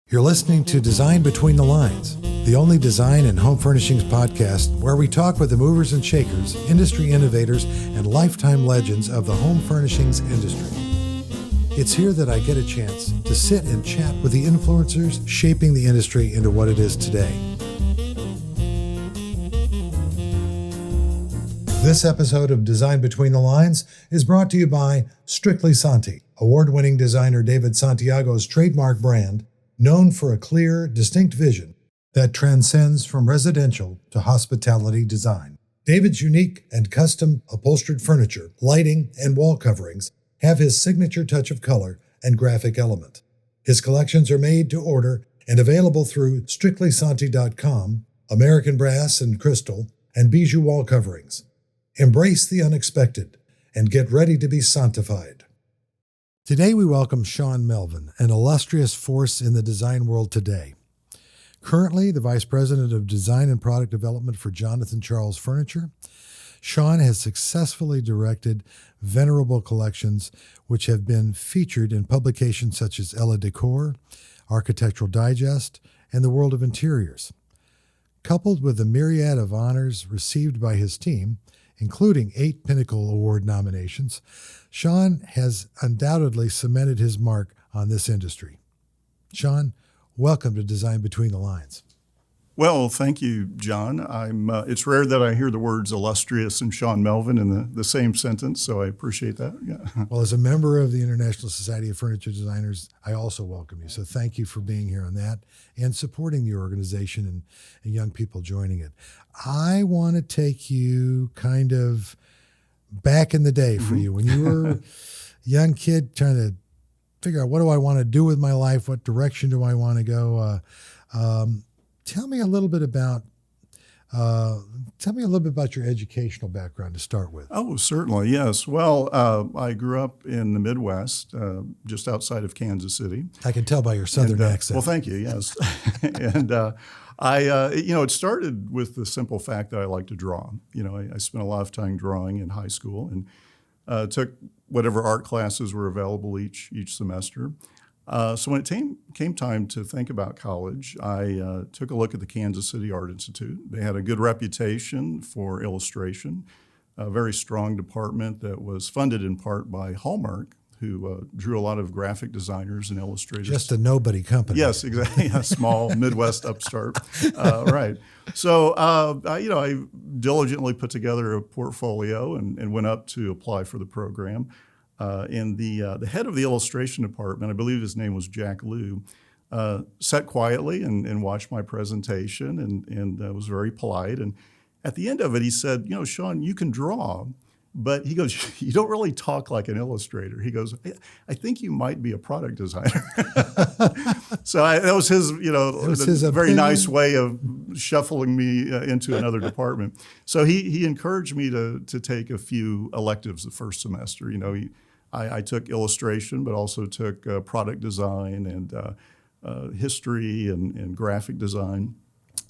You're listening to Design Between the Lines, the only design and home furnishings podcast where we talk with the movers and shakers, industry innovators, and lifetime legends of the home furnishings industry. It's here that I get a chance to sit and chat with the influencers shaping the industry into what it is today. This episode of Design Between the Lines is brought to you by Strictly Santi, award-winning designer David Santiago's trademark brand, known for a clear, distinct vision that transcends from residential to hospitality design. David's unique and custom upholstered furniture, lighting, and wall coverings have his signature touch of color and graphic element. His collections are made to order and available through strictlysanti.com, American Brass and Crystal, and Bijou wall coverings. Embrace the unexpected and get ready to be Santified. Today we welcome Shaun Melvin, an illustrious force in the design world today. Currently the Vice President of Design and Product Development for Jonathan Charles Furniture, Shaun has successfully directed venerable collections which have been featured in publications such as Ella Decor, Architectural Digest, and the World of Interiors. Coupled with the myriad of honors received by his team, including 8 Pinnacle Award nominations, Shaun has undoubtedly cemented his mark on this industry. Shaun, welcome to Design Between the Lines. Well, thank you, John. It's rare that I hear the words illustrious and Shaun Melvin in the same sentence, so I appreciate that. Yeah. Well, as a member of the International Society of Furniture Designers, I also welcome you. So thank you for being here on that and supporting the organization and young people joining it. I want to take you kind of back in the day for you, when you were a young kid trying to figure out, what do I want to do with my life? What direction do I want to go? Tell me a little bit about your educational background to start with. Oh, certainly, yes. Well, I grew up in the Midwest, just outside of Kansas City. I can tell by your Southern accent. Well, thank you, yes. And it started with the simple fact that I like to draw. I spent a lot of time drawing in high school and took whatever art classes were available each semester. So when it came time to think about college, I took a look at the Kansas City Art Institute. They had a good reputation for illustration, a very strong department that was funded in part by Hallmark, who drew a lot of graphic designers and illustrators. Just a nobody company. Yes, exactly. A small Midwest upstart. Right. So, I diligently put together a portfolio and went up to apply for the program. And the head of the illustration department, I believe his name was Jack Liu, sat quietly and watched my presentation and was very polite. And at the end of it, he said, Shaun, you can draw, but he goes, you don't really talk like an illustrator. He goes, I think you might be a product designer. So that was his very nice way of shuffling me into another department. So he encouraged me to take a few electives the first semester. I took illustration, but also took product design and history and graphic design.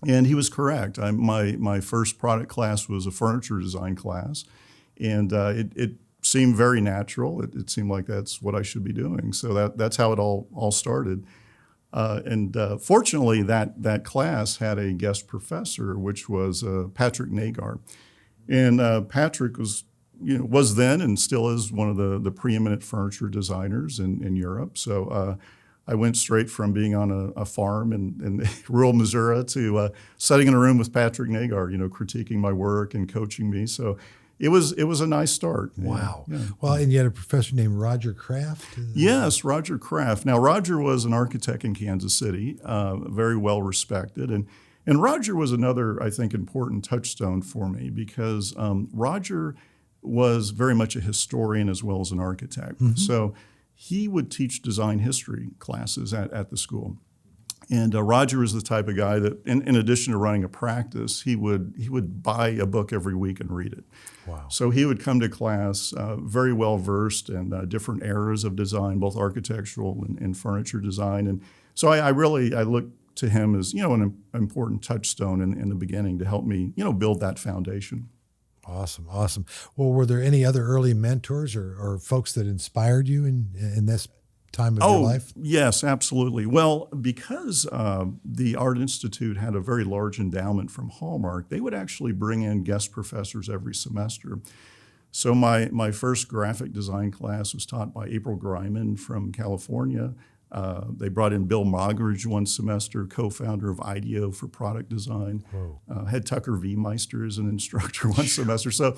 And he was correct. My first product class was a furniture design class. And it seemed very natural. It seemed like that's what I should be doing. So that's how it all started. And fortunately, that class had a guest professor, which was Patrick Nagar. And Patrick was then and still is one of the preeminent furniture designers in Europe. So I went straight from being on a farm in rural Missouri to sitting in a room with Patrick Nagar, critiquing my work and coaching me. So it was a nice start. Wow. Yeah. Well, and you had a professor named Roger Kraft? Yes, Roger Kraft. Now, Roger was an architect in Kansas City, very well respected. And Roger was another, I think, important touchstone for me because Roger was very much a historian as well as an architect. Mm-hmm. So he would teach design history classes at the school. And Roger is the type of guy that, in addition to running a practice, he would buy a book every week and read it. Wow. So he would come to class very well versed in different eras of design, both architectural and furniture design. And so I look to him as an important touchstone in the beginning to help me build that foundation. Awesome. Well, were there any other early mentors or folks that inspired you in this time of your life? Yes, absolutely. Well, because the Art Institute had a very large endowment from Hallmark, they would actually bring in guest professors every semester. So my first graphic design class was taught by April Greiman from California. They brought in Bill Mogridge one semester, co-founder of IDEO for product design. Had Tucker V. Meister as an instructor one semester. So,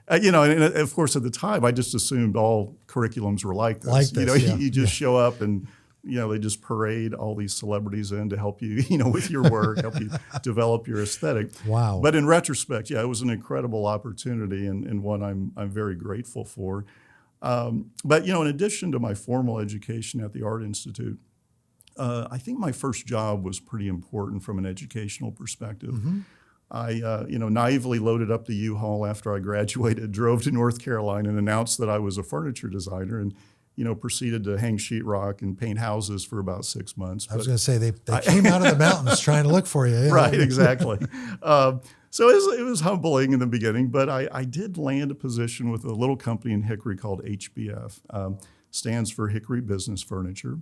and of course at the time I just assumed all curriculums were like this. You just show up and they just parade all these celebrities in to help you, with your work, help you develop your aesthetic. Wow. But in retrospect, it was an incredible opportunity and one I'm very grateful for. But in addition to my formal education at the Art Institute, I think my first job was pretty important from an educational perspective. Mm-hmm. I, naively loaded up the U-Haul after I graduated, drove to North Carolina and announced that I was a furniture designer and, proceeded to hang sheetrock and paint houses for about 6 months. I was going to say, they came out of the mountains trying to look for you. Yeah. Right, exactly. So it was humbling in the beginning, but I did land a position with a little company in Hickory called HBF, stands for Hickory Business Furniture.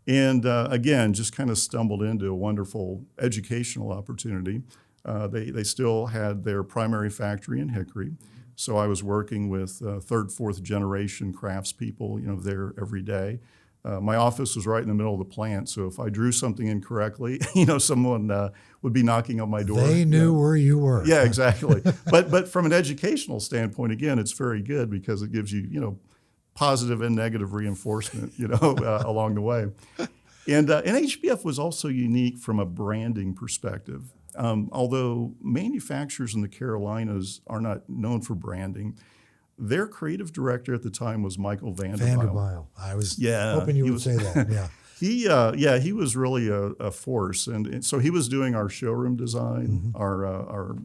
And again, just kind of stumbled into a wonderful educational opportunity. They still had their primary factory in Hickory. So I was working with third, fourth generation craftspeople, there every day. My office was right in the middle of the plant, so if I drew something incorrectly, someone would be knocking on my door. They knew where you were. Yeah, exactly. But from an educational standpoint, again, it's very good because it gives you, positive and negative reinforcement, along the way. And HBF was also unique from a branding perspective. Although manufacturers in the Carolinas are not known for branding, their creative director at the time was Michael Vanderbilt. I was hoping you would say that. Yeah. He was really a force, and so he was doing our showroom design, our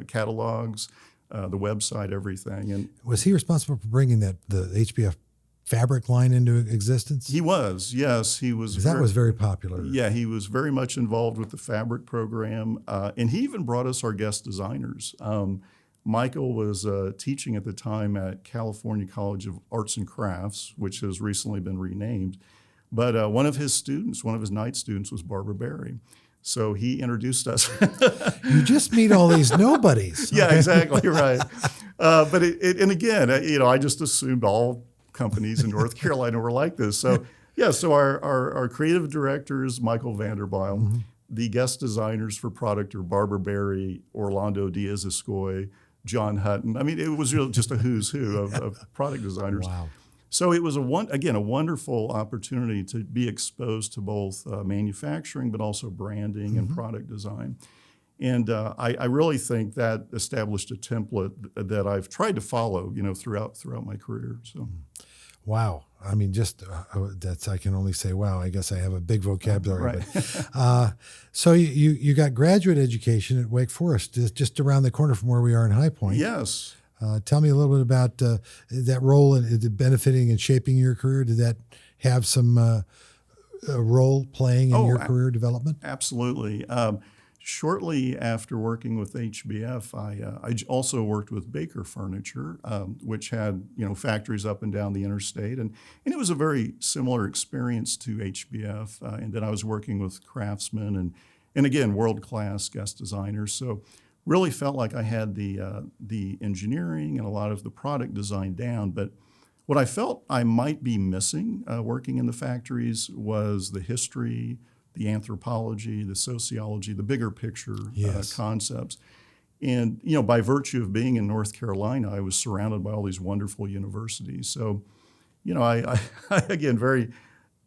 catalogs, the website, everything. And was he responsible for bringing the HBF fabric line into existence? He was, yes. He was. That was very popular. Yeah, he was very much involved with the fabric program, and he even brought us our guest designers. Michael was teaching at the time at California College of Arts and Crafts, which has recently been renamed. But one of his night students was Barbara Barry. So he introduced us. You just meet all these nobodies. Yeah, exactly, right. But and again, I just assumed all companies in North Carolina were like this. So so our creative director is Michael Vanderbilt. Mm-hmm. The guest designers for product are Barbara Barry, Orlando Diaz-Escoy, John Hutton. I mean, it was really just a who's who of product designers. Wow. So it was a wonderful opportunity to be exposed to both manufacturing, but also branding and product design. And I really think that established a template that I've tried to follow, throughout my career. So. Wow. I mean, I can only say, wow, I guess I have a big vocabulary. Right. But, so you got graduate education at Wake Forest, just around the corner from where we are in High Point. Yes. Tell me a little bit about that role in benefiting and shaping your career. Did that have some role playing in your career development? Absolutely. Shortly after working with HBF, I also worked with Baker Furniture, which had factories up and down the interstate, and it was a very similar experience to HBF. And then I was working with craftsmen and again world-class guest designers. So really felt like I had the engineering and a lot of the product design down. But what I felt I might be missing working in the factories was the history, the anthropology, the sociology, the bigger picture concepts. And, by virtue of being in North Carolina, I was surrounded by all these wonderful universities. So, I again, very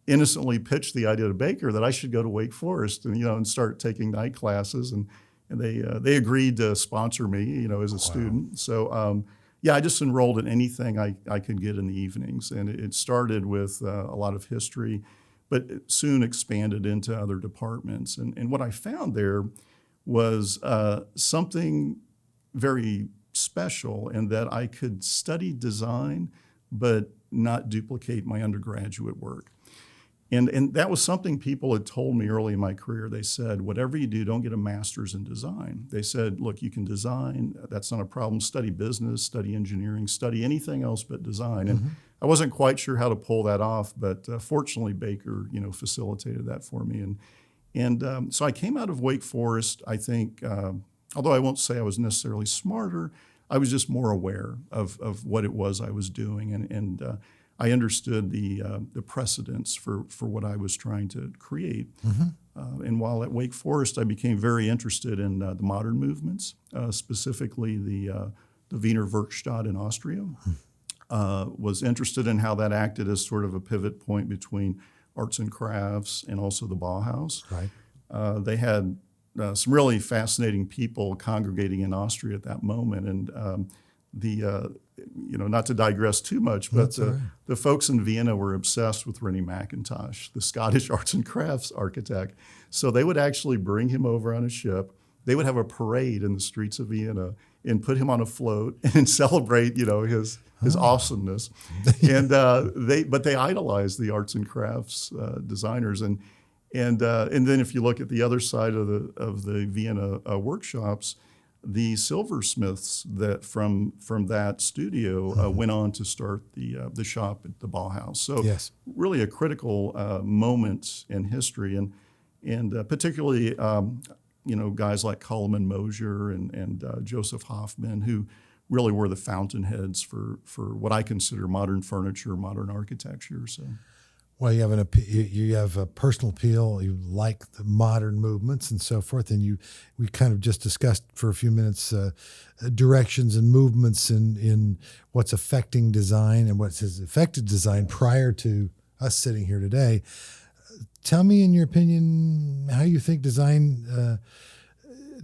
innocently pitched the idea to Baker that I should go to Wake Forest and start taking night classes. And they agreed to sponsor me, as a student. So, I just enrolled in anything I could get in the evenings. And it started with a lot of history, but it soon expanded into other departments. And what I found there was something very special in that I could study design, but not duplicate my undergraduate work. And that was something people had told me early in my career. They said, whatever you do, don't get a master's in design. They said, look, you can design. That's not a problem. Study business, study engineering, study anything else but design. And I wasn't quite sure how to pull that off, but fortunately Baker, facilitated that for me. And so I came out of Wake Forest, I think, although I won't say I was necessarily smarter, I was just more aware of what it was I was doing. And I understood the precedents for what I was trying to create. And while at Wake Forest, I became very interested in the modern movements, specifically the Wiener Werkstatt in Austria. Was interested in how that acted as sort of a pivot point between arts and crafts and also the Bauhaus. Right. They had some really fascinating people congregating in Austria at that moment. And not to digress too much, but the folks in Vienna were obsessed with René Mackintosh, the Scottish arts and crafts architect. So they would actually bring him over on a ship. They would have a parade in the streets of Vienna and put him on a float and celebrate, his awesomeness. And they idolized the arts and crafts designers. And then if you look at the other side of the Vienna workshops, the silversmiths that from that studio went on to start the shop at the Bauhaus. So really a critical moment in history, and particularly guys like Coleman Mosier and Joseph Hoffman, who really were the fountainheads for what I consider modern furniture, modern architecture. So. Well, you have a personal appeal. You like the modern movements and so forth, and we kind of just discussed for a few minutes directions and movements in what's affecting design and what has affected design prior to us sitting here today. Tell me, in your opinion, how you think design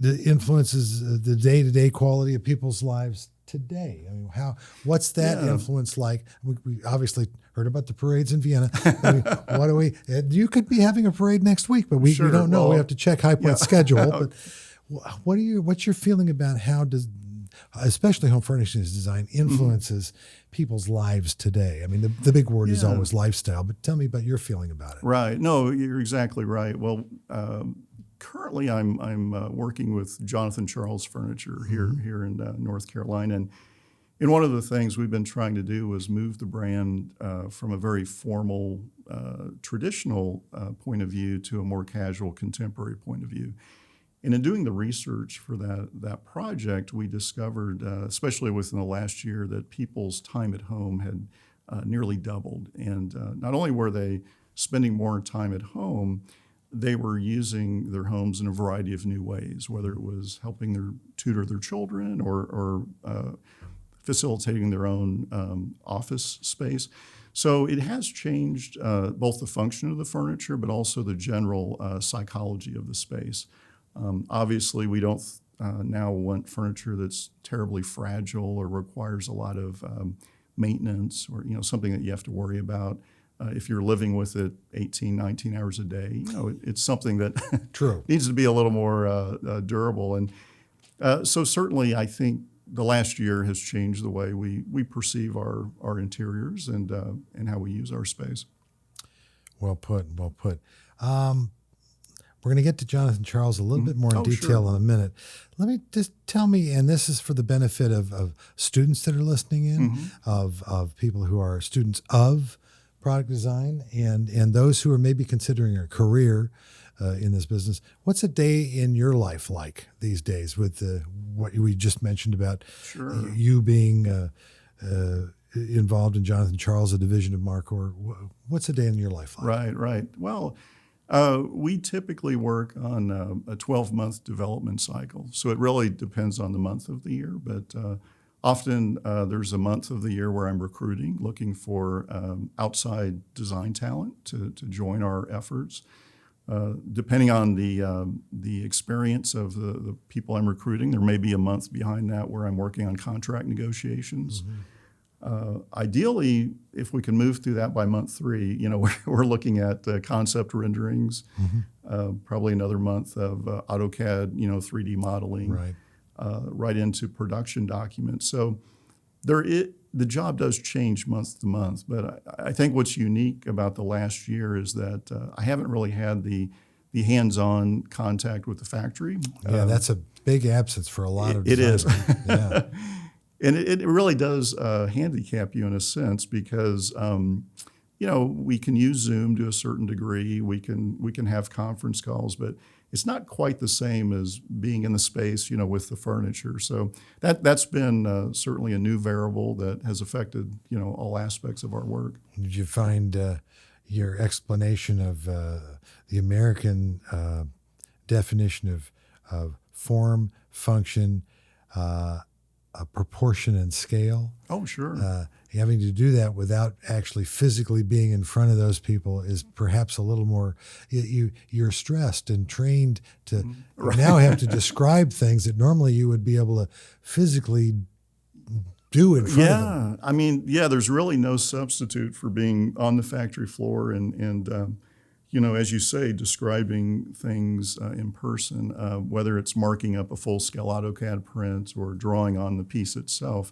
influences the day-to-day quality of people's lives today. I mean, what's that influence like? We obviously heard about the parades in Vienna. I mean, you could be having a parade next week, but we don't know. We have to check High Point's schedule. But what's your feeling about how especially home furnishings design influences people's lives today? I mean, the big word is always lifestyle, but tell me about your feeling about it. Right. No, you're exactly right. Well, currently I'm working with Jonathan Charles Furniture here in North Carolina. And one of the things we've been trying to do is move the brand from a very formal, traditional point of view to a more casual, contemporary point of view. And in doing the research for that project, we discovered, especially within the last year, that people's time at home had nearly doubled. And not only were they spending more time at home, they were using their homes in a variety of new ways, whether it was helping tutor their children or facilitating their own office space. So it has changed both the function of the furniture, but also the general psychology of the space. Obviously, we don't now want furniture that's terribly fragile or requires a lot of maintenance or something that you have to worry about. If you're living with it 18, 19 hours a day, it's something that needs to be a little more durable. And so certainly I think the last year has changed the way we perceive our interiors and how we use our space. Well put. We're going to get to Jonathan Charles a little bit more in detail in a minute. Let me just tell me, and this is for the benefit of students that are listening in, of people who are students of product design and those who are maybe considering a career in this business. What's a day in your life like these days with what we just mentioned about you being involved in Jonathan Charles, a division of Marcor? What's a day in your life like? Right. Well, we typically work on a 12-month development cycle. So it really depends on the month of the year, but often there's a month of the year where I'm recruiting, looking for outside design talent to join our efforts. Depending on the experience of the people I'm recruiting, there may be a month behind that where I'm working on contract negotiations. Ideally, if we can move through that by month 3, we're looking at concept renderings, probably another month of AutoCAD, 3D modeling, right into production documents. So there the job does change month to month. But I think what's unique about the last year is that I haven't really had the hands-on contact with the factory. Yeah, that's a big absence for a lot of It designers. is. Yeah. And it really does handicap you in a sense because we can use Zoom to a certain degree. We can have conference calls, but it's not quite the same as being in the space, with the furniture. So that's been certainly a new variable that has affected all aspects of our work. Did you find your explanation of the American definition of form, function, proportion, and scale? Oh, sure. Having to do that without actually physically being in front of those people is perhaps a little more. You're stressed and trained to now have to describe things that normally you would be able to physically do in front of them. I mean, there's really no substitute for being on the factory floor and as you say, describing things in person, whether it's marking up a full-scale AutoCAD print or drawing on the piece itself.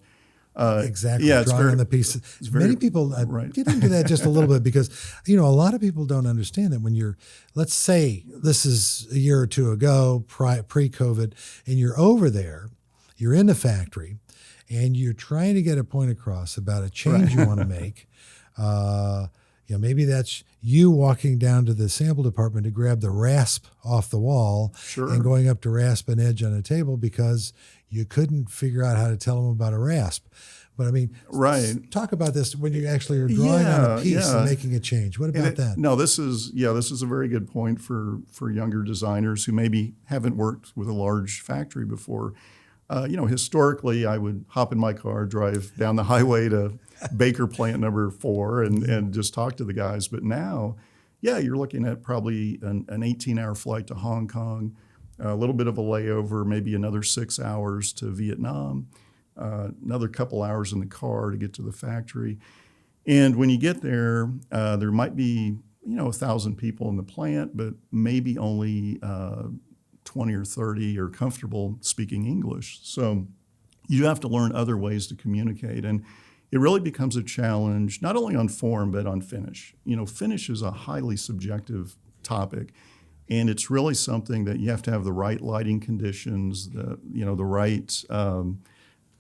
Exactly. Yeah, drawing on the piece. Many people get into that just a little bit because, a lot of people don't understand that when you're, let's say this is a year or two ago, pre-COVID, and you're over there, you're in the factory, and you're trying to get a point across about a change you want to make. Maybe that's you walking down to the sample department to grab the rasp off the wall and going up to rasp an edge on a table because you couldn't figure out how to tell them about a rasp. But I mean, talk about this when you actually are drawing on a piece and making a change. What about that? No, this is a very good point for younger designers who maybe haven't worked with a large factory before. Historically, I would hop in my car, drive down the highway to Baker plant number 4 and just talk to the guys. But now, you're looking at probably an 18-hour flight to Hong Kong, a little bit of a layover, maybe another 6 hours to Vietnam, another couple hours in the car to get to the factory. And when you get there, there might be, 1,000 people in the plant, but maybe only 20 or 30 are comfortable speaking English. So you have to learn other ways to communicate. And it really becomes a challenge, not only on form, but on finish. Finish is a highly subjective topic. And it's really something that you have to have the right lighting conditions, the right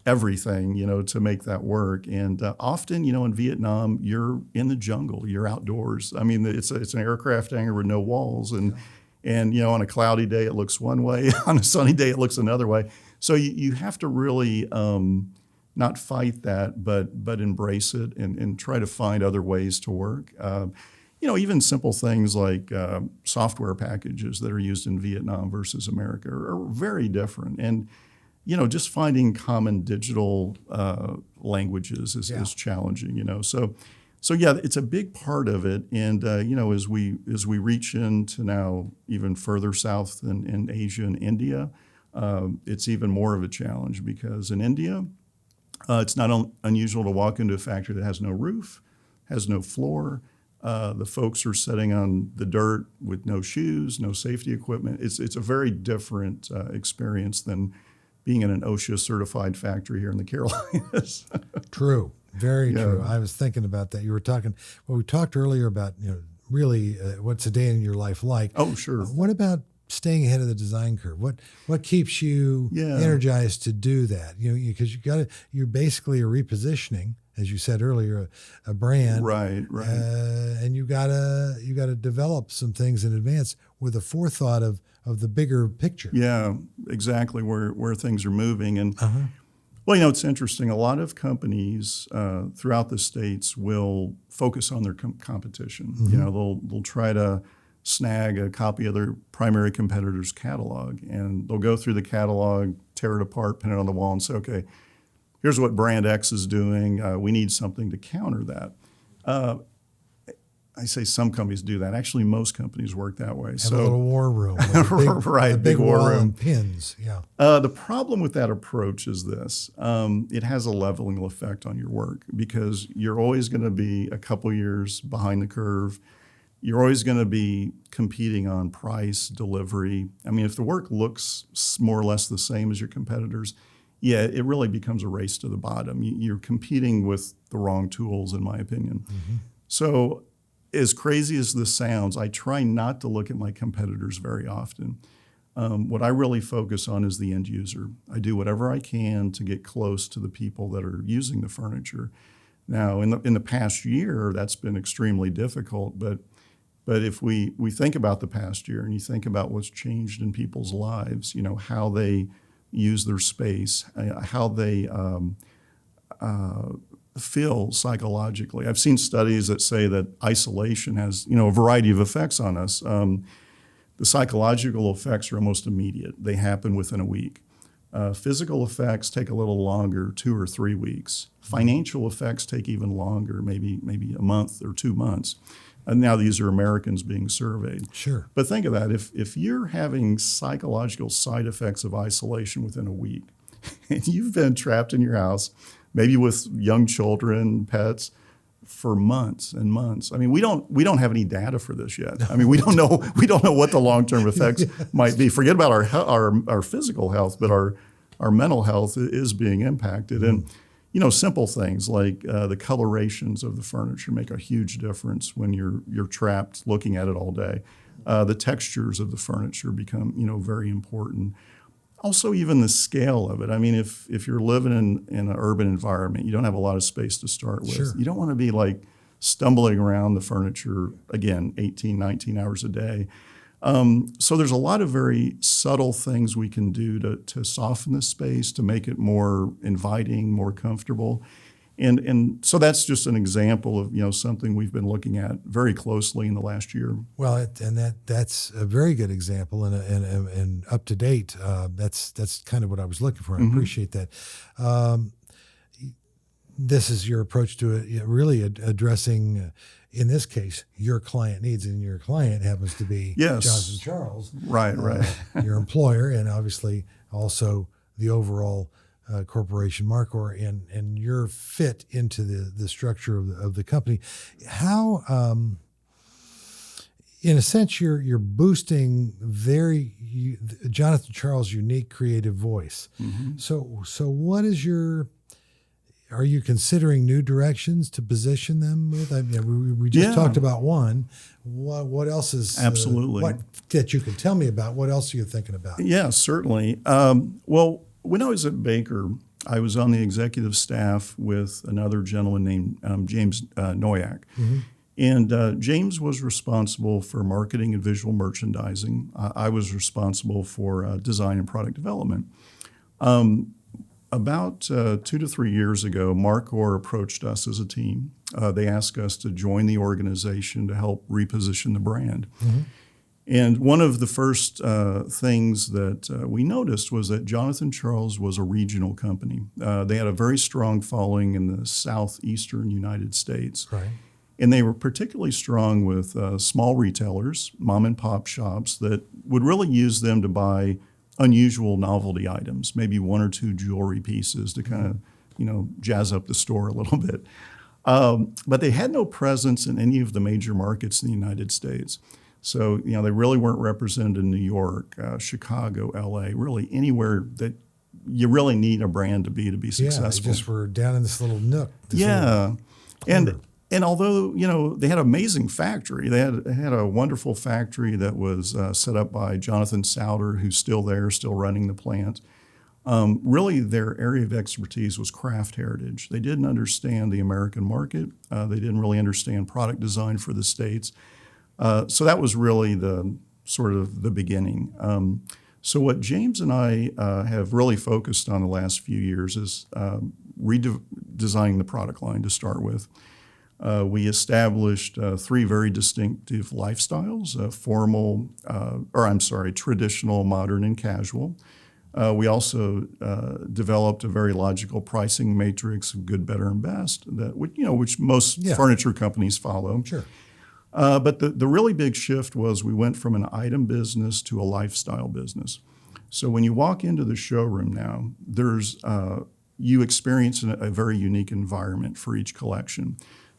everything, to make that work. And often, in Vietnam, you're in the jungle, you're outdoors. I mean, it's an aircraft hangar with no walls. And on a cloudy day, it looks one way. On a sunny day, it looks another way. So you have to really not fight that, but embrace it and try to find other ways to work. Even simple things like software packages that are used in Vietnam versus America are very different. And, just finding common digital languages is challenging, So it's a big part of it. And, as we reach into now even further south in Asia and India, it's even more of a challenge because in India, it's not unusual to walk into a factory that has no roof, has no floor. The folks are sitting on the dirt with no shoes, no safety equipment. It's a very different experience than being in an OSHA certified factory here in the Carolinas. True. Very true. I was thinking about that. You were talking, we talked earlier about, really what's a day in your life like. Oh, sure. What about staying ahead of the design curve? What keeps you energized to do that? Because you're basically a repositioning, as you said earlier, a brand. Right. And you gotta develop some things in advance with a forethought of the bigger picture. Yeah, exactly where things are moving. And well, it's interesting. A lot of companies throughout the States will focus on their competition. They'll try to snag a copy of their primary competitor's catalog, and they'll go through the catalog, tear it apart, pin it on the wall, and say, okay, here's what brand X is doing. We need something to counter that. I say some companies do that. Actually, most companies work that way. Have a little war room. A big war wall room. and pins. Yeah. The problem with that approach is this. It has a leveling effect on your work because you're always going to be a couple years behind the curve. You're always going to be competing on price, delivery. I mean, if the work looks more or less the same as your competitors, yeah, it really becomes a race to the bottom. You're competing with the wrong tools, in my opinion. Mm-hmm. So as crazy as this sounds, I try not to look at my competitors very often. What I really focus on is the end user. I do whatever I can to get close to the people that are using the furniture. Now, in the past year, that's been extremely difficult, but if we think about the past year and you think about what's changed in people's lives, how they use their space, how they feel psychologically. I've seen studies that say that isolation has, a variety of effects on us. The psychological effects are almost immediate. They happen within a week. Physical effects take a little longer, 2 or 3 weeks. Financial effects take even longer, maybe a month or 2 months. And now these are Americans being surveyed. Sure. But think of that. If you're having psychological side effects of isolation within a week, and you've been trapped in your house, maybe with young children, pets, for months and months. I mean, we don't have any data for this yet. I mean, we don't know what the long-term effects might be. Forget about our physical health, but our mental health is being impacted. And simple things like the colorations of the furniture make a huge difference when you're trapped looking at it all day. The textures of the furniture become very important. Also, even the scale of it. I mean, if you're living in an urban environment, you don't have a lot of space to start with. Sure. You don't want to be like stumbling around the furniture, again, 18, 19 hours a day. So there's a lot of very subtle things we can do to soften the space, to make it more inviting, more comfortable. And so that's just an example of something we've been looking at very closely in the last year. Well, that's a very good example and up to date. That's kind of what I was looking for. I appreciate that. This is your approach to it, really addressing, in this case, your client needs, and your client happens to be Jonathan Charles, right, your employer, and obviously also the overall corporation, Marcor, and your fit into the structure of the company. How, in a sense, you're boosting Jonathan Charles' unique creative voice. Mm-hmm. So what is are you considering new directions to position them with? I mean, we just talked about one. What else is absolutely what that you can tell me about? What else are you thinking about? Yeah, certainly. Well, when I was at Baker, I was on the executive staff with another gentleman named James Noyak. Mm-hmm. And James was responsible for marketing and visual merchandising. I was responsible for design and product development. About 2 to 3 years ago, Marcor approached us as a team. They asked us to join the organization to help reposition the brand. Mm-hmm. And one of the first things that we noticed was that Jonathan Charles was a regional company. They had a very strong following in the southeastern United States. Right. And they were particularly strong with small retailers, mom and pop shops that would really use them to buy unusual novelty items, maybe 1 or 2 jewelry pieces to kind of, jazz up the store a little bit. But they had no presence in any of the major markets in the United States. So, they really weren't represented in New York, Chicago, LA, really anywhere that you really need a brand to be successful. Yeah, they just were down in this little nook. And although, they had an amazing factory, they had a wonderful factory that was set up by Jonathan Souter, who's still there, still running the plant. Really, their area of expertise was craft heritage. They didn't understand the American market. They didn't really understand product design for the States. So that was really the sort of the beginning. So what James and I have really focused on the last few years is redesigning the product line to start with. We established 3 very distinctive lifestyles, traditional, modern, and casual. We also developed a very logical pricing matrix of good, better, and best, which most furniture companies follow. Sure. But the really big shift was we went from an item business to a lifestyle business. So when you walk into the showroom now, you experience a very unique environment for each collection.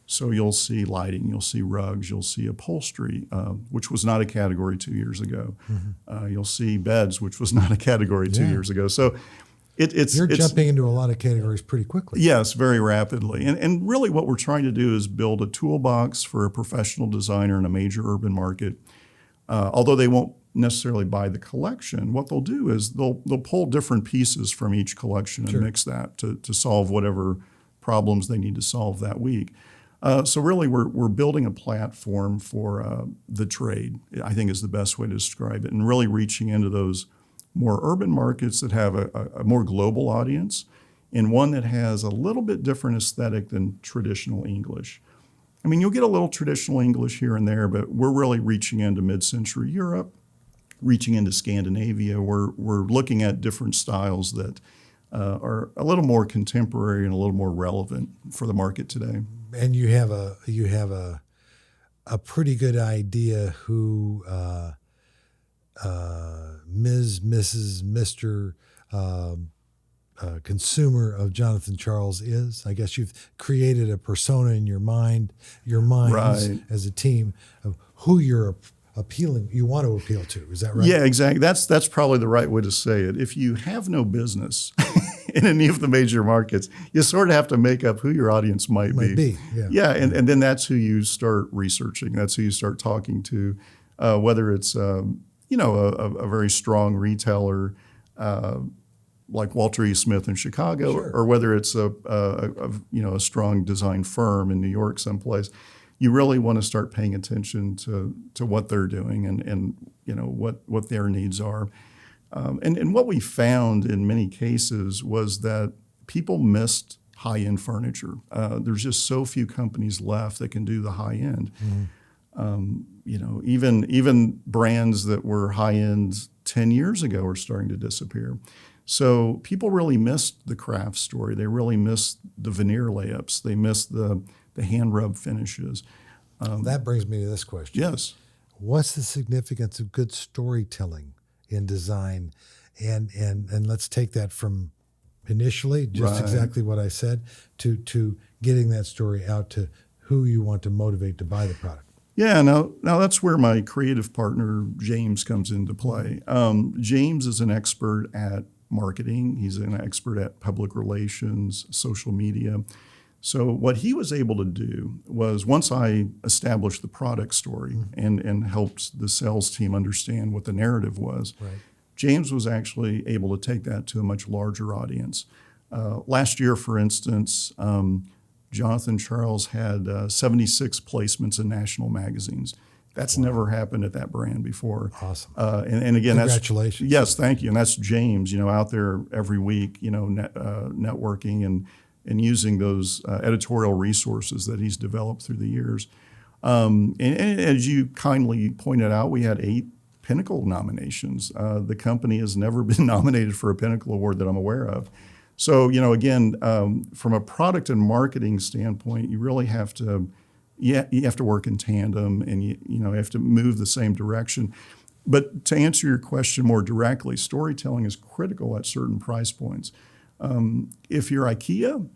So you'll see lighting, you'll see rugs, you'll see upholstery, which was not a category 2 years ago. Mm-hmm. You'll see beds, which was not a category 2 years ago. So You're jumping into a lot of categories pretty quickly. Yes, very rapidly. And really what we're trying to do is build a toolbox for a professional designer in a major urban market. Although they won't necessarily buy the collection, what they'll do is they'll pull different pieces from each collection and mix that to solve whatever problems they need to solve that week. So really we're building a platform for the trade, I think is the best way to describe it, and really reaching into those more urban markets that have a more global audience and one that has a little bit different aesthetic than traditional English. I mean, you'll get a little traditional English here and there, but we're really reaching into mid-century Europe, reaching into Scandinavia. We're looking at different styles that are a little more contemporary and a little more relevant for the market today. And you have a pretty good idea who Ms., Mrs., Mr. Consumer of Jonathan Charles is. I guess you've created a persona in your minds as a team of who you're you want to appeal to. Is that right? Yeah, exactly. That's probably the right way to say it. If you have no business in any of the major markets, you sort of have to make up who your audience might be. Yeah, and then that's who you start researching. That's who you start talking to, whether it's a very strong retailer like Walter E. Smith in Chicago, or whether it's a strong design firm in New York someplace. You really want to start paying attention to what they're doing and what their needs are. And what we found in many cases was that people missed high-end furniture. There's just so few companies left that can do the high-end. Even brands that were high-end 10 years ago are starting to disappear. So people really missed the craft story. They really missed the veneer layups. They missed the hand rub finishes. That brings me to this question. Yes. What's the significance of good storytelling in design? And let's take that from initially, just exactly what I said, to getting that story out to who you want to motivate to buy the product. Yeah, now that's where my creative partner, James, comes into play. James is an expert at marketing. He's an expert at public relations, social media. So what he was able to do was, once I established the product story and helped the sales team understand what the narrative was, James was actually able to take that to a much larger audience. Last year, for instance, Jonathan Charles had 76 placements in national magazines. That's never happened at that brand before. Awesome. And again, congratulations. Yes, thank you. And that's James, out there every week, networking and using those editorial resources that he's developed through the years. And as you kindly pointed out, we had 8 Pinnacle nominations. The company has never been nominated for a Pinnacle Award that I'm aware of. So, again, from a product and marketing standpoint, you really have to, you have to work in tandem, and you have to move the same direction. But to answer your question more directly, storytelling is critical at certain price points. If you're IKEA,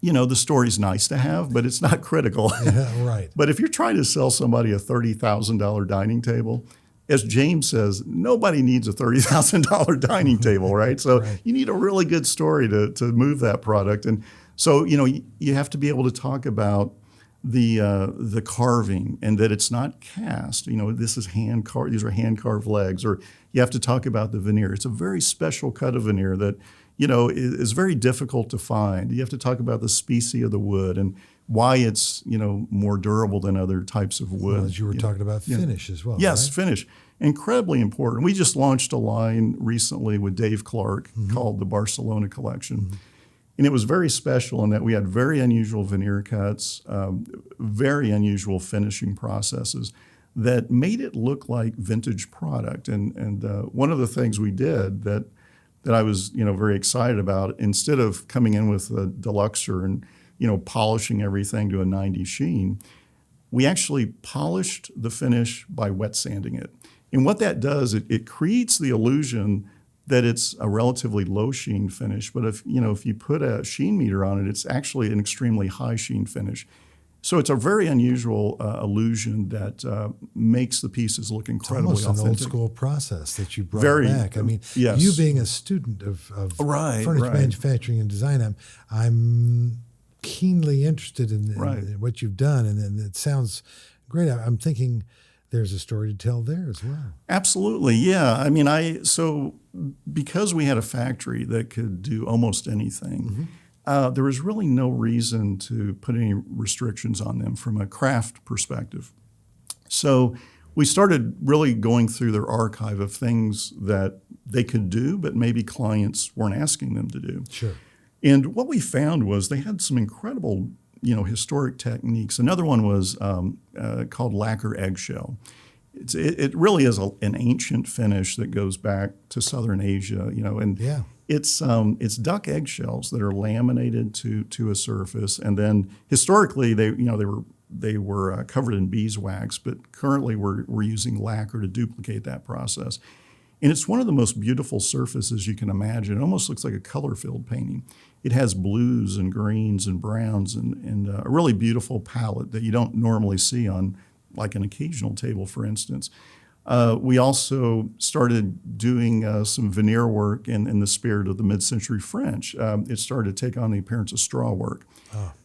the story's nice to have, but it's not critical. Yeah, right. But if you're trying to sell somebody a $30,000 dining table, as James says, nobody needs a $30,000 dining table, right? So you need a really good story to move that product. And so, you have to be able to talk about the carving and that it's not cast. This is hand carved. These are hand carved legs. Or you have to talk about the veneer. It's a very special cut of veneer that is very difficult to find. You have to talk about the species of the wood and why it's more durable than other types of wood. Well, as you were talking about finish as well. Yes, right? Finish. Incredibly important. We just launched a line recently with Dave Clark called the Barcelona Collection. And it was very special in that we had very unusual veneer cuts, very unusual finishing processes that made it look like vintage product. And one of the things we did that I was very excited about, instead of coming in with a deluxer and polishing everything to a 90 sheen, we actually polished the finish by wet sanding it. And what that does, it creates the illusion that it's a relatively low sheen finish. But if you put a sheen meter on it, it's actually an extremely high sheen finish. So it's a very unusual illusion that makes the pieces look incredibly It's almost authentic. an old school process that you brought Very, back. I mean, yes. you being a student of Right, furniture right. manufacturing and design, I'm keenly interested in Right. what you've done, and it sounds great. I'm thinking there's a story to tell there as well. Absolutely, yeah. I mean, so because we had a factory that could do almost anything, there was really no reason to put any restrictions on them from a craft perspective. So we started really going through their archive of things that they could do, but maybe clients weren't asking them to do. Sure. And what we found was they had some incredible, historic techniques. Another one was called lacquer eggshell. It really is an ancient finish that goes back to Southern Asia, and Yeah. it's duck eggshells that are laminated to a surface, and then historically they were covered in beeswax, but currently we're using lacquer to duplicate that process. And it's one of the most beautiful surfaces you can imagine. It almost looks like a color-filled painting. It has blues and greens and browns and a really beautiful palette that you don't normally see on like an occasional table, for instance. We also started doing some veneer work in the spirit of the mid-century French. It started to take on the appearance of straw work.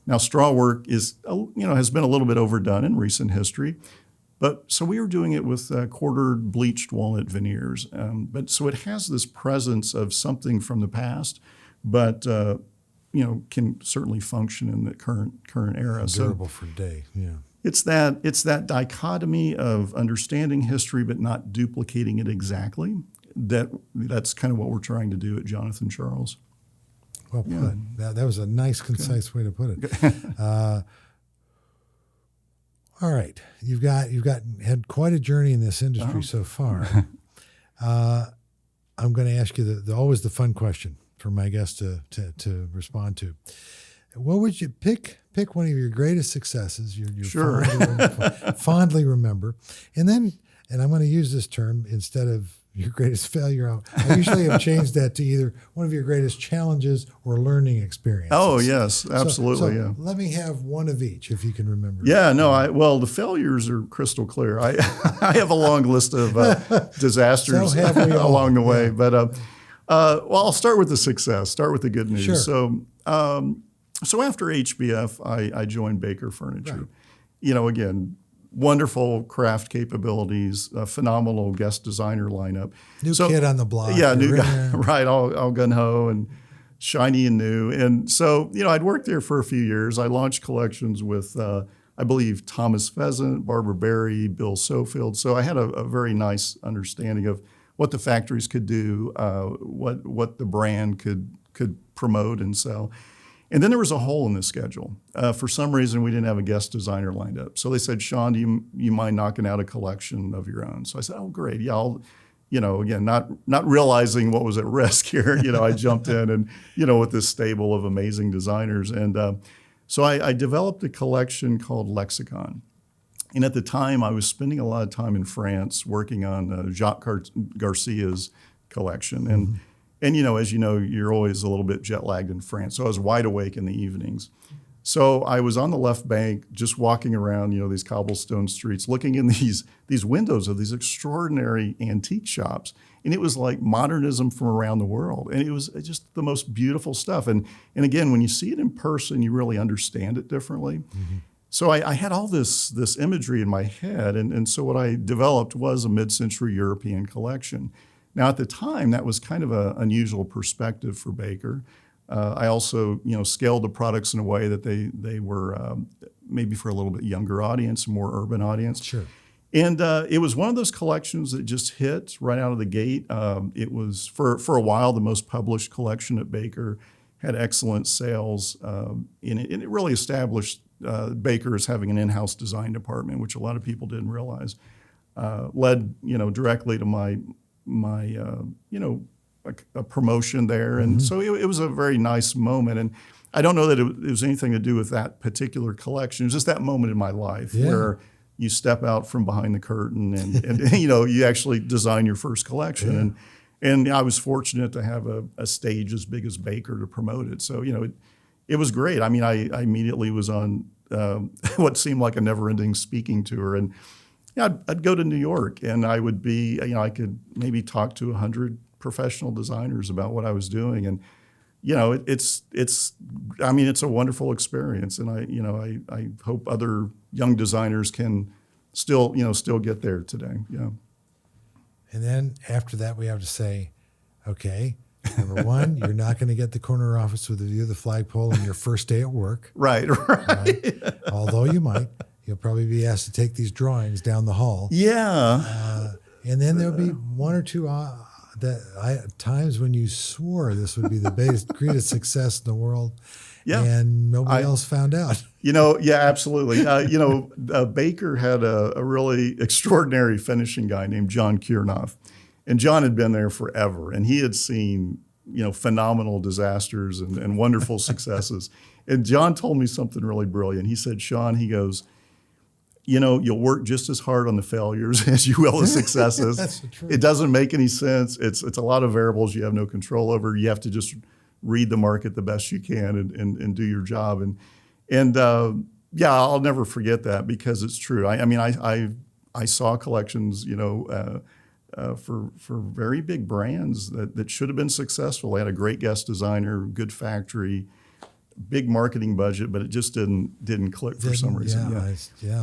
Now, straw work has been a little bit overdone in recent history. But so we were doing it with quartered bleached walnut veneers. But so it has this presence of something from the past, but can certainly function in the current era. Durable for a day. Yeah. It's that dichotomy of understanding history but not duplicating it exactly. That's kind of what we're trying to do at Jonathan Charles. Well put. Yeah. That was a nice, concise way to put it. All right, you've had quite a journey in this industry so far. I'm going to ask you always the fun question for my guests to respond to. What would you pick one of your greatest successes? You Sure. fondly remember, and I'm going to use this term instead of your greatest failure. I usually have changed that to either one of your greatest challenges or learning experiences. Oh, yes, absolutely. So let me have one of each if you can remember. Yeah, no, the failures are crystal clear. I have a long list of disasters So have we all. along the way. Yeah. But well, I'll start with the success, start with the good news. Sure. So after HBF, I joined Baker Furniture. Right. Again, wonderful craft capabilities, a phenomenal guest designer lineup. New kid on the block. Yeah, new guy, right, all gung-ho and shiny and new. And so, I'd worked there for a few years. I launched collections with, I believe, Thomas Pheasant, Barbara Berry, Bill Sofield. So I had a very nice understanding of what the factories could do, what the brand could promote and sell. And then there was a hole in the schedule. For some reason, we didn't have a guest designer lined up. So they said, Shaun, do you mind knocking out a collection of your own? So I said, oh, great. Yeah, I'll, again, not realizing what was at risk here. I jumped in and, with this stable of amazing designers. And so I developed a collection called Lexicon. And at the time, I was spending a lot of time in France working on Jacques Garcia's collection. And And, as you know, you're always a little bit jet lagged in France. So I was wide awake in the evenings. So I was on the left bank, just walking around, these cobblestone streets, looking in these windows of these extraordinary antique shops. And it was like modernism from around the world. And it was just the most beautiful stuff. And again, when you see it in person, you really understand it differently. Mm-hmm. So I had all this imagery in my head. And so what I developed was a mid-century European collection. Now, at the time, that was kind of an unusual perspective for Baker. I also, scaled the products in a way that they were maybe for a little bit younger audience, a more urban audience. Sure. And it was one of those collections that just hit right out of the gate. It was, for a while, the most published collection at Baker, had excellent sales, and it really established Baker as having an in-house design department, which a lot of people didn't realize. Led, directly to my a promotion there. And so it was a very nice moment. And I don't know that it was anything to do with that particular collection. It was just that moment in my life where you step out from behind the curtain and you actually design your first collection. Yeah. And I was fortunate to have a stage as big as Baker to promote it. So, it was great. I mean, I immediately was on what seemed like a never-ending speaking tour. And yeah, I'd go to New York, and I would be, I could maybe talk to 100 professional designers about what I was doing, and it's a wonderful experience, and I hope other young designers can still get there today. Yeah. And then after that, we have to say, okay, number one, you're not going to get the corner office with a view of the flagpole on your first day at work. Right. Although you might. You'll probably be asked to take these drawings down the hall. Yeah. And then there'll be one or two times when you swore this would be the greatest success in the world. Yeah. And nobody else found out. Yeah, absolutely. Baker had a really extraordinary finishing guy named John Kiernoff. And John had been there forever, and he had seen, phenomenal disasters and wonderful successes. And John told me something really brilliant. He said, Shaun, he goes, you'll work just as hard on the failures as you will the successes. That's the truth. It doesn't make any sense. It's a lot of variables you have no control over. You have to just read the market the best you can and do your job. And I'll never forget that, because it's true. I saw collections, for very big brands that should have been successful. They had a great guest designer, good factory, big marketing budget, but it just didn't click for some reason.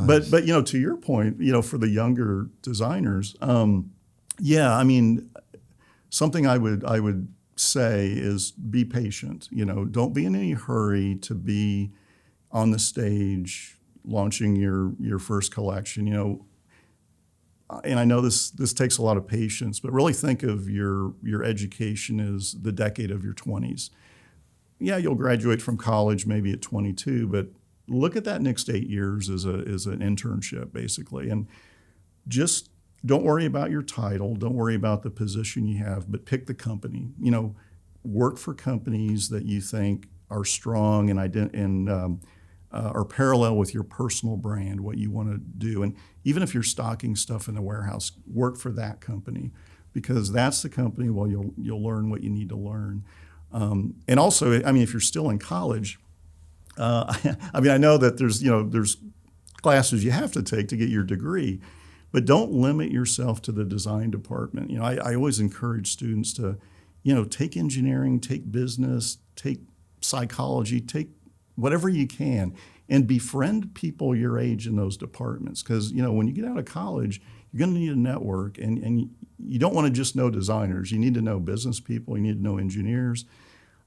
But to your point, for the younger designers, something I would say is be patient. Don't be in any hurry to be on the stage launching your first collection. And I know this takes a lot of patience, but really think of your education as the decade of your 20s. Yeah, you'll graduate from college maybe at 22, but look at that next 8 years as an internship, basically. And just don't worry about your title. Don't worry about the position you have, but pick the company. Work for companies that you think are strong and are parallel with your personal brand, what you want to do. And even if you're stocking stuff in the warehouse, work for that company, because that's the company where you'll learn what you need to learn. And also, if you're still in college, I know that there's classes you have to take to get your degree, but don't limit yourself to the design department. I always encourage students to, take engineering, take business, take psychology, take whatever you can, and befriend people your age in those departments. Because, when you get out of college, you're going to need a network, and you don't want to just know designers. You need to know business people. You need to know engineers.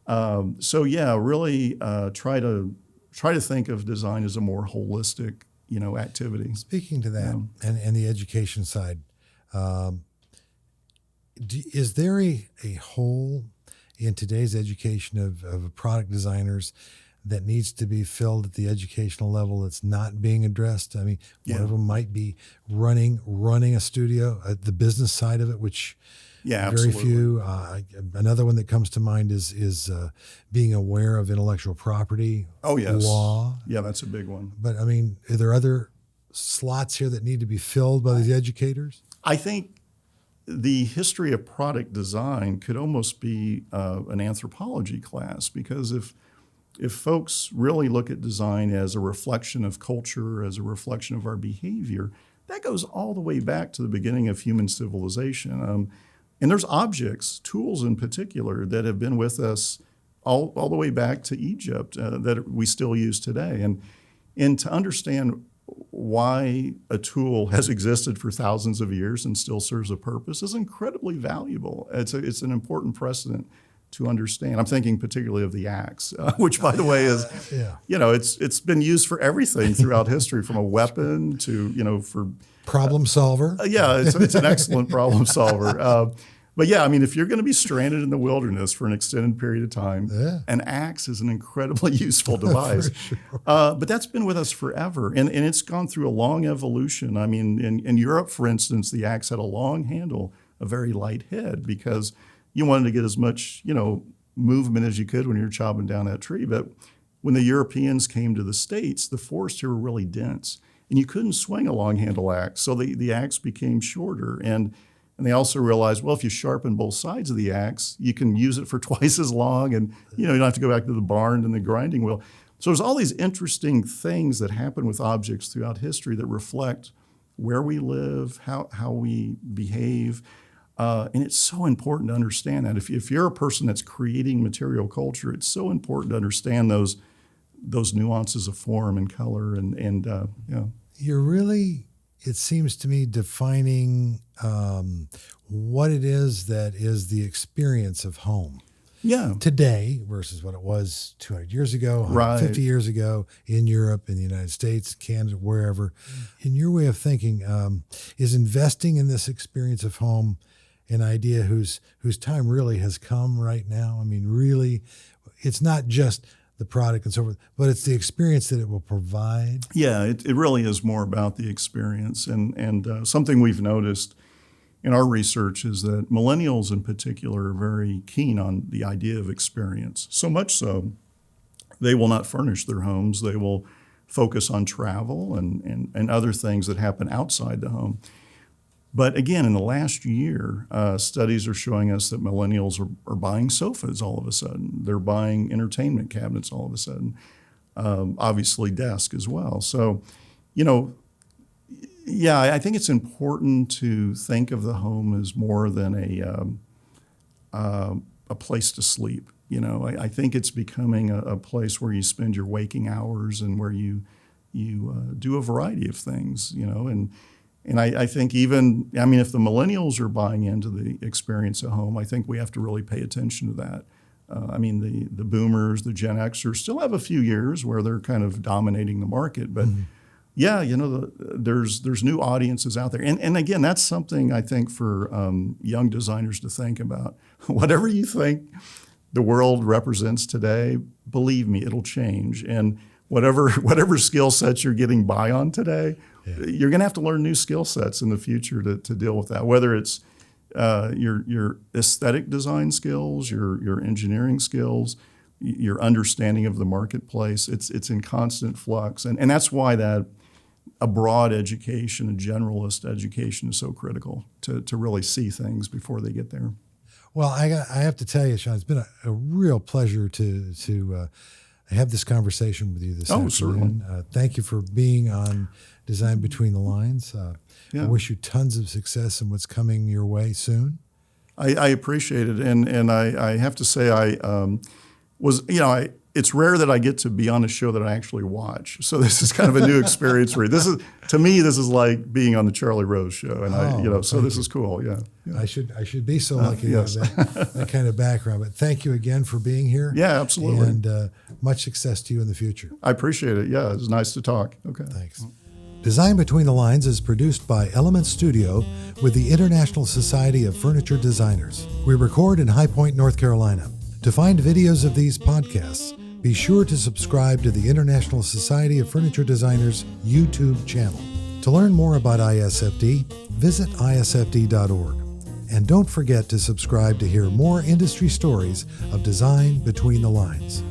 Really try to think of design as a more holistic, activity. Speaking to that and the education side, is there a hole in today's education of product designers that needs to be filled at the educational level that's not being addressed? One of them might be running a studio, the business side of it, which very absolutely. few. Another one that comes to mind is being aware of intellectual property law. Yeah, that's a big one. But are there other slots here that need to be filled by these educators? I think the history of product design could almost be an anthropology class, because if folks really look at design as a reflection of culture, as a reflection of our behavior, that goes all the way back to the beginning of human civilization. And there's objects, tools in particular, that have been with us all the way back to Egypt that we still use today. And to understand why a tool has existed for thousands of years and still serves a purpose is incredibly valuable. It's an important precedent to understand. I'm thinking particularly of the axe, which, by the way, is, it's been used for everything throughout history, from a weapon to, for problem solver. It's an excellent problem solver. If you're going to be stranded in the wilderness for an extended period of time, an axe is an incredibly useful device. Sure. But that's been with us forever, and it's gone through a long evolution. In Europe, for instance, the axe had a long handle, a very light head, because you wanted to get as much, movement as you could when you're chopping down that tree. But when the Europeans came to the States, the forests here were really dense, and you couldn't swing a long handle axe. So the axe became shorter. And they also realized, well, if you sharpen both sides of the axe, you can use it for twice as long, and you don't have to go back to the barn and the grinding wheel. So there's all these interesting things that happen with objects throughout history that reflect where we live, how we behave. And it's so important to understand that. If you're a person that's creating material culture, it's so important to understand those nuances of form and color and You're really, it seems to me, defining what it is that is the experience of home. Yeah. Today versus what it was 200 years ago, 150 Right. years ago in Europe, in the United States, Canada, wherever. In your way of thinking, is investing in this experience of home an idea whose time really has come right now? I mean, really, it's not just the product and so forth, but it's the experience that it will provide. Yeah, it really is more about the experience. And something we've noticed in our research is that millennials in particular are very keen on the idea of experience. So much so, they will not furnish their homes. They will focus on travel and other things that happen outside the home. But again, in the last year, studies are showing us that millennials are buying sofas all of a sudden. They're buying entertainment cabinets all of a sudden. Obviously, desks as well. So, yeah, I think it's important to think of the home as more than a place to sleep. I think it's becoming a place where you spend your waking hours and where you do a variety of things. And I think if the millennials are buying into the experience at home, I think we have to really pay attention to that. The boomers, the Gen Xers still have a few years where they're kind of dominating the market, but yeah, there's new audiences out there. And again, that's something I think for young designers to think about. Whatever you think the world represents today, believe me, it'll change. And whatever skill sets you're getting by on today, you're going to have to learn new skill sets in the future to deal with that, whether it's your aesthetic design skills, your engineering skills, your understanding of the marketplace. It's in constant flux. And that's why that a broad education, a generalist education is so critical to really see things before they get there. Well, I have to tell you, Shaun, it's been a real pleasure to have this conversation with you this afternoon. Certainly. Thank you for being on Design Between the Lines. I wish you tons of success in what's coming your way soon. I appreciate it, and I have to say it's rare that I get to be on a show that I actually watch. So this is kind of a new experience for me. This is like being on the Charlie Rose show, and so this is cool. Yeah. I should be so lucky yes. to have that kind of background. But thank you again for being here. Yeah, absolutely. And much success to you in the future. I appreciate it. Yeah, it's nice to talk. Okay. Thanks. Design Between the Lines is produced by Element Studio with the International Society of Furniture Designers. We record in High Point, North Carolina. To find videos of these podcasts, be sure to subscribe to the International Society of Furniture Designers YouTube channel. To learn more about ISFD, visit isfd.org. And don't forget to subscribe to hear more industry stories of Design Between the Lines.